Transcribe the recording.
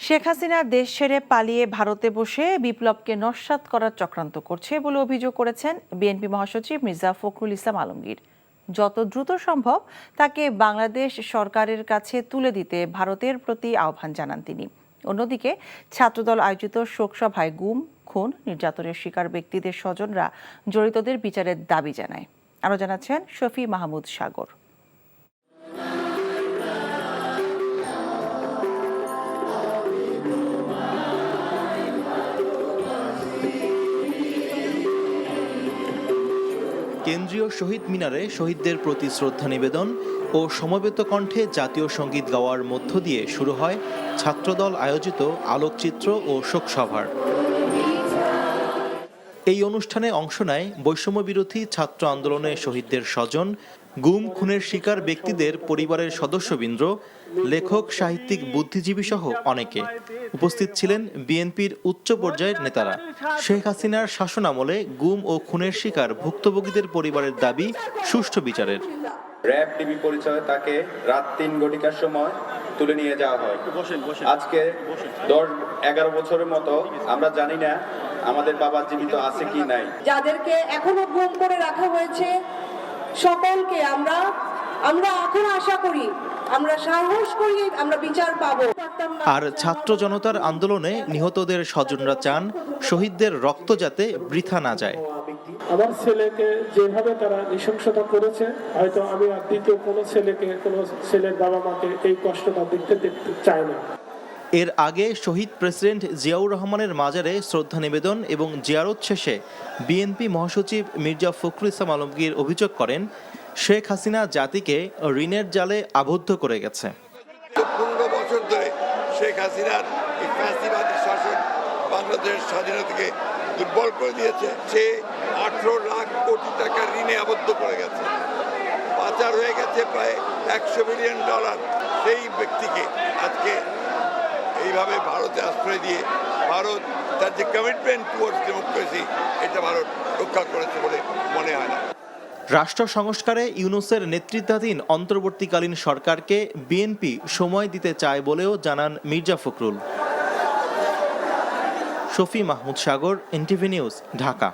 শেখ হাসিনা দেশ ছেড়ে পালিয়ে ভারতে বসে বিপ্লবকে নস্যাৎ করার চক্রান্ত করছে বলে অভিযোগ করেছেন বিএনপি মহাসচিব মির্জা ফখরুল ইসলাম আলমগীর। যত দ্রুত সম্ভব তাকে বাংলাদেশ সরকারের কাছে তুলে দিতে ভারতের প্রতি আহ্বান জানান তিনি। অন্যদিকে ছাত্রদল আয়োজিত শোকসভায় গুম, খুন, নির্যাতনের শিকার ব্যক্তিদের স্বজনরা জড়িতদের বিচারের দাবি জানায়। আরও জানাচ্ছেন শফি মাহমুদ সাগর। কেন্দ্রীয় শহীদ মিনারে শহীদদের প্রতি শ্রদ্ধা নিবেদন ও সমবেত কণ্ঠে জাতীয় সঙ্গীত গাওয়ার মধ্য দিয়ে শুরু হয় ছাত্রদল আয়োজিত আলোকচিত্র ও শোকসভার। এই অনুষ্ঠানে অংশ নেয় বৈষম্য বিরোধী ছাত্র আন্দোলনে শহীদদের স্বজন, গুম খুনের শিকার ব্যক্তিদের পরিবারের সদস্যবৃন্দ, লেখক, সাহিত্যিক, বুদ্ধিজীবী সহ অনেকে। উপস্থিত ছিলেন বিএনপির উচ্চ পর্যায়ের নেতারা। শেখ হাসিনার শাসনামলে গুম ও খুনের শিকার ভুক্তভোগীদের পরিবারের দাবি সুষ্ঠু বিচারের। র‍্যাব ডিবি পরিচয়ে তাকে রাত ৩ ঘটিকার সময় তুলে নিয়ে যাওয়া হয়। আজকে ১০-১১ বছরের মতো আমরা জানি না আমাদের বাবা জীবিত আছে কি নাই। যাদেরকে এখনো গুম করে রাখা হয়েছে সকলকে আমরা এখন আশা করি, আমরা সাহস করি, আমরা বিচার পাবো। আর ছাত্র জনতার আন্দোলনে নিহতদের স্বজনরা চান শহীদদের রক্ত যাতে বৃথা না যায়। আমার ছেলেকে যেভাবে তারা নৃশংসতা করেছে, হয়তো আমি আর দ্বিতীয় কোনো ছেলের বাবা মাকে এই কষ্টটা দেখতে চাই না। এর আগে শহীদ প্রেসিডেন্ট জিয়াউর রহমানের মাজারে শ্রদ্ধা নিবেদন এবং জিয়ারত শেষে বিএনপি মহাসচিব মির্জা ফখরুল ইসলাম আলমগীর অভিযোগ করেন, শেখ হাসিনা জাতিকে ঋণের জালে আবদ্ধ করে গেছে। 15 বছর ধরে শেখ হাসিনার এই ফ্যাসিবাদী শাসন বাংলাদেশের স্বাধীনতাকে দুর্বল করে দিয়েছে। সে 18 লাখ কোটি টাকা ঋণে আবদ্ধ করে গেছে, পাচার হয়ে গেছে প্রায় $100 মিলিয়ন। সেই ব্যক্তিকে আজকে এইভাবে ভারতে আশ্রয় দিয়ে ভারত তার যে কমিটমেন্ট টুয়ার্ডস ডেমোক্রেসি, এটা ভারত রক্ষা করেছে বলে মনে হয় না। রাষ্ট্র সংস্কারে ইউনূসের নেতৃত্বাধীন অন্তর্বর্তীকালীন সরকারকে বিএনপি সময় দিতে চায় বলেও জানান মির্জা ফখরুল। শফি মাহমুদ সাগর, এনটিভি নিউজ, ঢাকা।